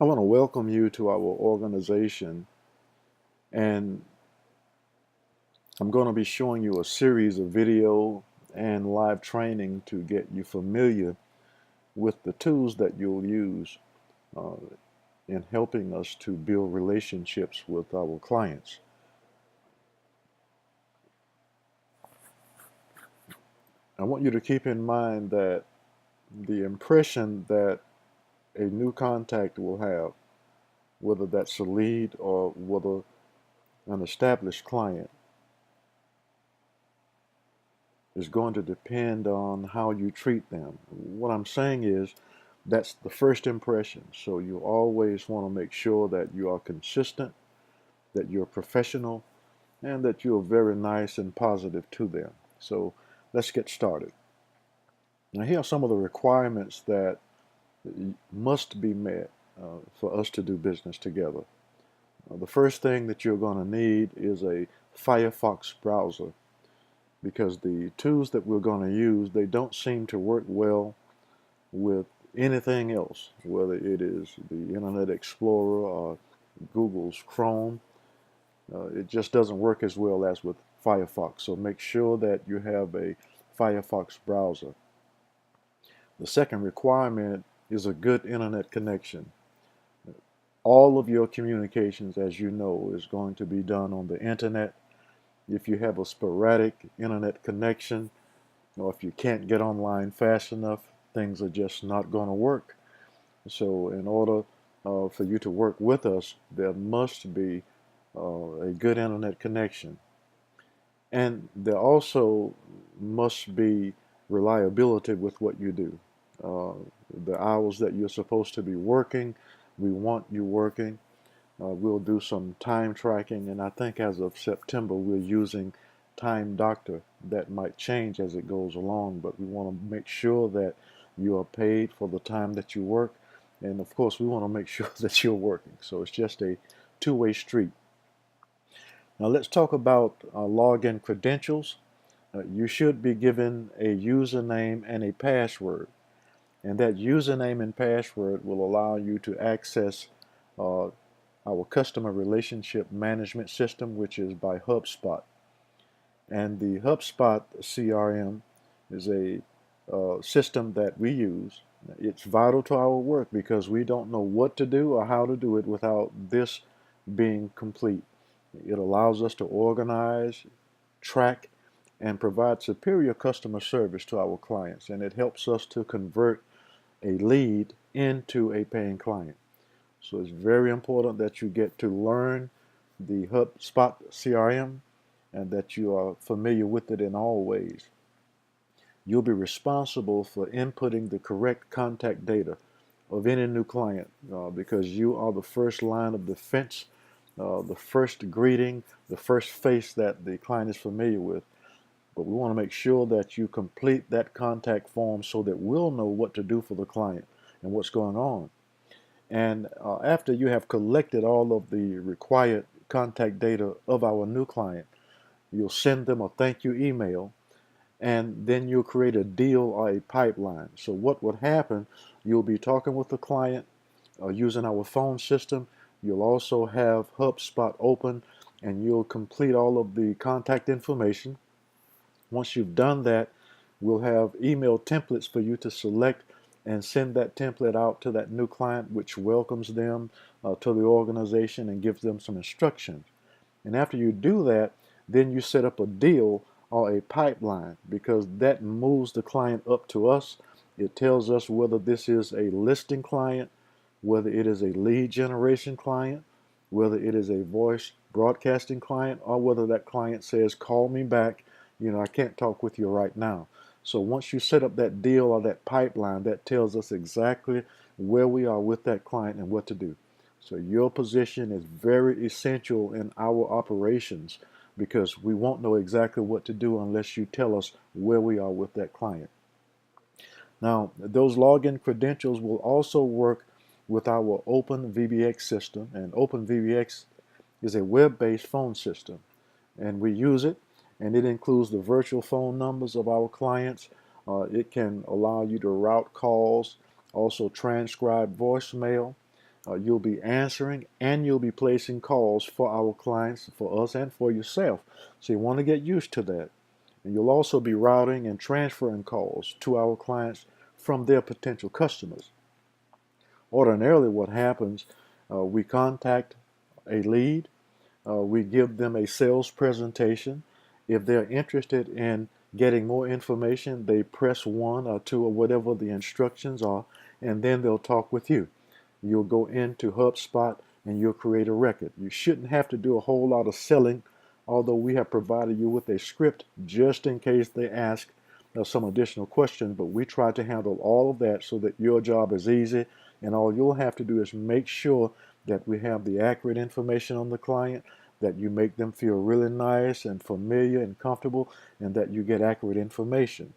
I want to welcome you to our organization, and I'm going to be showing you a series of video and live training to get you familiar with the tools that you'll use uh, in helping us to build relationships with our clients. I want you to keep in mind that the impression that a new contact will have, whether that's a lead or whether an established client, is going to depend on how you treat them. What I'm saying is that's the first impression. So you always want to make sure that you are consistent, that you're professional, and that you're very nice and positive to them. So let's get started. Now, here are some of the requirements that must be met for us to do business together. The first thing that you're going to need is a Firefox browser, because the tools that we're going to use, they don't seem to work well with anything else, whether it is the Internet Explorer or Google's Chrome. It just doesn't work as well as with Firefox. So make sure that you have a Firefox browser. The second requirement is a good internet connection. All of your communications, as you know, is going to be done on the internet. If you have a sporadic internet connection, or if you can't get online fast enough, things are just not going to work. So in order for you to work with us, there must be a good internet connection. And there also must be reliability with what you do. Uh, the hours that you're supposed to be working, we want you working. We'll do some time tracking, and I think as of September, we're using Time Doctor. That might change as it goes along, but we want to make sure that you are paid for the time that you work. And of course, we want to make sure that you're working. So it's just a two-way street. Now let's talk about login credentials. You should be given a username and a password. And that username and password will allow you to access uh, our customer relationship management system, which is by HubSpot. And the HubSpot CRM is a system that we use. It's vital to our work because we don't know what to do or how to do it without this being complete. It allows us to organize, track, and provide superior customer service to our clients. And it helps us to convert a lead into a paying client. So it's very important that you get to learn the HubSpot CRM and that you are familiar with it in all ways. You'll be responsible for inputting the correct contact data of any new client because you are the first line of defense, the first greeting, the first face that the client is familiar with. But we want to make sure that you complete that contact form so that we'll know what to do for the client and what's going on. And after you have collected all of the required contact data of our new client, you'll send them a thank you email, and then you'll create a deal or a pipeline. So what would happen, you'll be talking with the client using our phone system. You'll also have HubSpot open, and you'll complete all of the contact information. Once you've done that, we'll have email templates for you to select and send that template out to that new client, which welcomes them to the organization and gives them some instructions. And after you do that, then you set up a deal or a pipeline, because that moves the client up to us. It tells us whether this is a listing client, whether it is a lead generation client, whether it is a voice broadcasting client, or whether that client says, call me back, I can't talk with you right now. So once you set up that deal or that pipeline, that tells us exactly where we are with that client and what to do. So your position is very essential in our operations because we won't know exactly what to do unless you tell us where we are with that client. Now, those login credentials will also work with our Open VBX system, and Open VBX is a web-based phone system, and we use it, and it includes the virtual phone numbers of our clients. It can allow you to route calls, also transcribe voicemail. You'll be answering and you'll be placing calls for our clients, for us, and for yourself. So you want to get used to that. And you'll also be routing and transferring calls to our clients from their potential customers. Ordinarily, what happens, we contact a lead, we give them a sales presentation. If they're interested in getting more information, they press 1 or 2 or whatever the instructions are, and then they'll talk with you. You'll go into HubSpot and you'll create a record. You shouldn't have to do a whole lot of selling, although we have provided you with a script just in case they ask some additional questions, but we try to handle all of that so that your job is easy, and all you'll have to do is make sure that we have the accurate information on the client, that you make them feel really nice and familiar and comfortable, and that you get accurate information.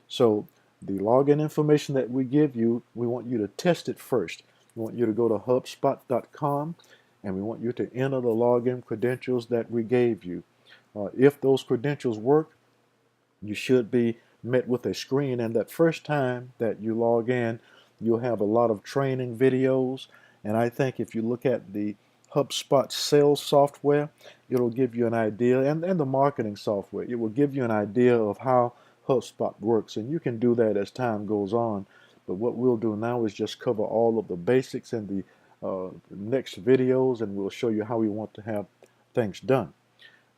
So the login information that we give you, we want you to test it first. We want you to go to HubSpot.com and we want you to enter the login credentials that we gave you. If those credentials work, you should be met with a screen, and that first time that you log in, you'll have a lot of training videos. And I think if you look at the HubSpot sales software, it'll give you an idea, and the marketing software, it will give you an idea of how HubSpot works, and you can do that as time goes on. But what we'll do now is just cover all of the basics in the next videos, and we'll show you how we want to have things done.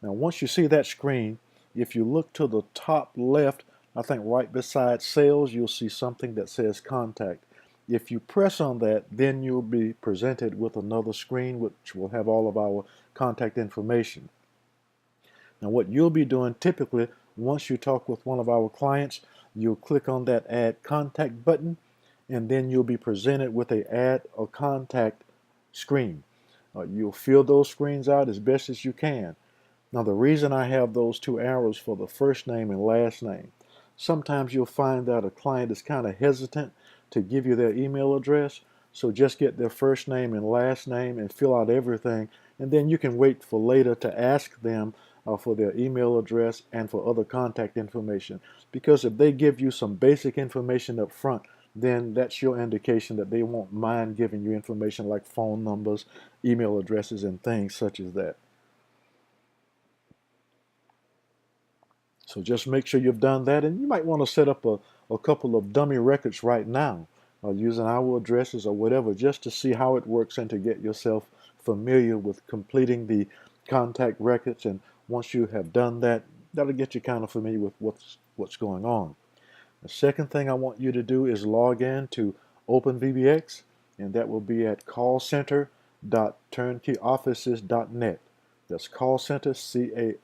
Now, once you see that screen, if you look to the top left, I think right beside sales, you'll see something that says contact. If you press on that, then you'll be presented with another screen which will have all of our contact information. Now, what you'll be doing typically, once you talk with one of our clients, you'll click on that Add Contact button, and then you'll be presented with a Add a Contact screen. You'll fill those screens out as best as you can. Now, the reason I have those 2 arrows for the first name and last name, sometimes you'll find that a client is kind of hesitant to give you their email address, so just get their first name and last name and fill out everything, and then you can wait for later to ask them for their email address and for other contact information. Because if they give you some basic information up front, then that's your indication that they won't mind giving you information like phone numbers, email addresses, and things such as that. So just make sure you've done that, and you might want to set up a couple of dummy records right now using our addresses or whatever, just to see how it works and to get yourself familiar with completing the contact records. And once you have done that, that'll get you kind of familiar with what's going on. The second thing I want you to do is log in to OpenVBX, and that will be at callcenter.turnkeyoffices.net. That's call center,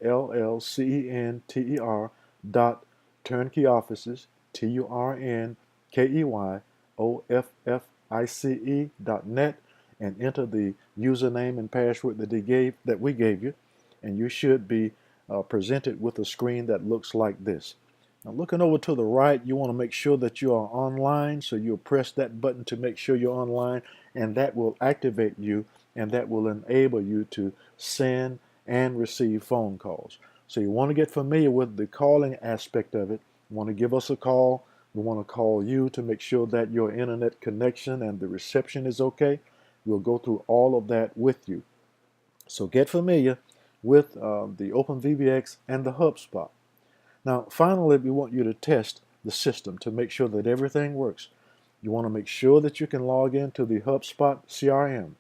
CALLCENTER dot turnkey offices, TURNKEYOFFICE.net, and enter the username and password that we gave you, and you should be presented with a screen that looks like this. Now, looking over to the right, you want to make sure that you are online, so you'll press that button to make sure you're online, and that will activate you, and that will enable you to send and receive phone calls. So you want to get familiar with the calling aspect of it. You want to give us a call. We want to call you to make sure that your internet connection and the reception is okay. We'll go through all of that with you. So get familiar with the OpenVBX and the HubSpot. Now, finally, we want you to test the system to make sure that everything works. You want to make sure that you can log into the HubSpot CRM.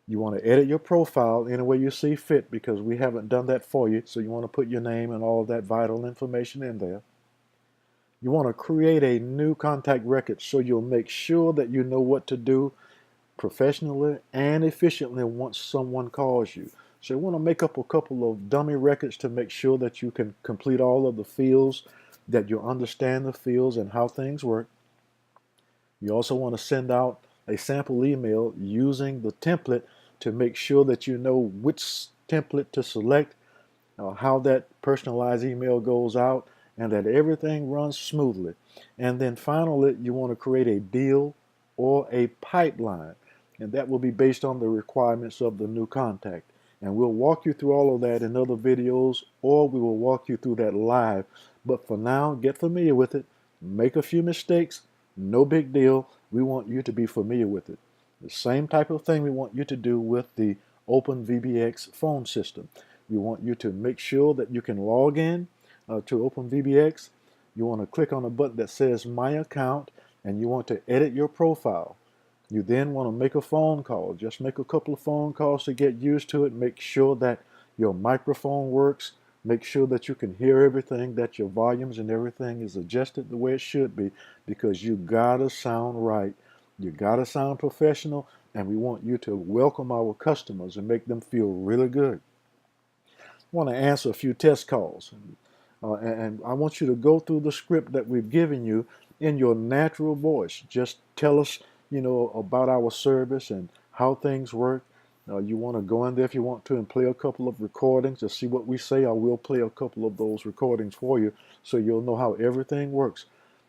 You want to edit your profile any way you see fit, because we haven't done that for you. So you want to put your name and all of that vital information in there. You want to create a new contact record so you'll make sure that you know what to do professionally and efficiently once someone calls you. So you want to make up a couple of dummy records to make sure that you can complete all of the fields, that you understand the fields and how things work. You also want to send out a sample email using the template to make sure that you know which template to select, how that personalized email goes out, and that everything runs smoothly. And then finally, you want to create a deal or a pipeline, and that will be based on the requirements of the new contact. And we'll walk you through all of that in other videos, or we will walk you through that live. But for now, get familiar with it. Make a few mistakes, no big deal. We want you to be familiar with it. The same type of thing we want you to do with the OpenVBX phone system. We want you to make sure that you can log in to OpenVBX. You want to click on a button that says My Account, and you want to edit your profile. You then want to make a phone call. Just make a couple of phone calls to get used to it. Make sure that your microphone works. Make sure that you can hear everything, that your volumes and everything is adjusted the way it should be, because you gotta sound right. You gotta sound professional, and we want you to welcome our customers and make them feel really good. I want to answer a few test calls. And I want you to go through the script that we've given you in your natural voice. Just tell us, about our service and how things work. You want to go in there if you want to and play a couple of recordings to see what we say. I will play a couple of those recordings for you so you'll know how everything works.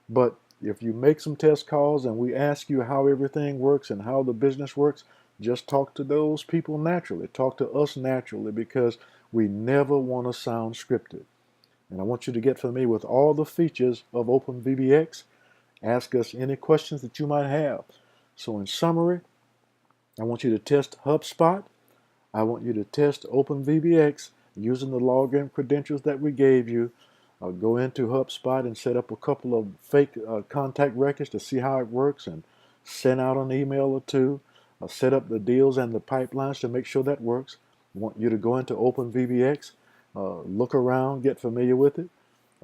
But if you make some test calls and we ask you how everything works and how the business works, just talk to those people naturally. Talk to us naturally, because we never want to sound scripted. And I want you to get familiar with all the features of OpenVBX. Ask us any questions that you might have. So in summary, I want you to test HubSpot. I want you to test OpenVBX using the login credentials that we gave you. Go into HubSpot and set up a couple of fake contact records to see how it works, and send out an email or two. Set up the deals and the pipelines to make sure that works. I want you to go into OpenVBX, look around, get familiar with it,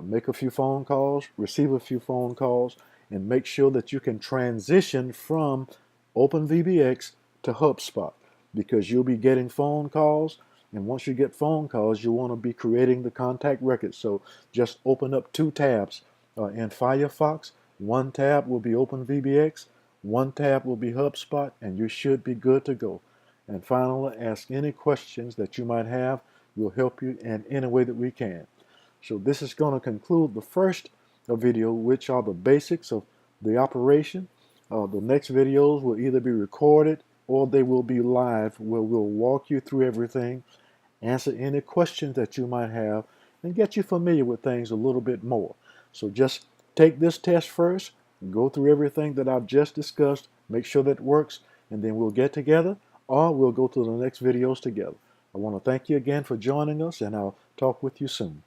make a few phone calls, receive a few phone calls, and make sure that you can transition from OpenVBX to HubSpot, because you'll be getting phone calls. And once you get phone calls, you want to be creating the contact records. So just open up two tabs in Firefox. One tab will be OpenVBX, one tab will be HubSpot, and you should be good to go. And finally, ask any questions that you might have. We'll help you in any way that we can. So this is going to conclude the first video, which are the basics of the operation. The next videos will either be recorded or they will be live, where we'll walk you through everything, answer any questions that you might have, and get you familiar with things a little bit more. So just take this test first, go through everything that I've just discussed, make sure that works, and then we'll get together, or we'll go through the next videos together. I want to thank you again for joining us, and I'll talk with you soon.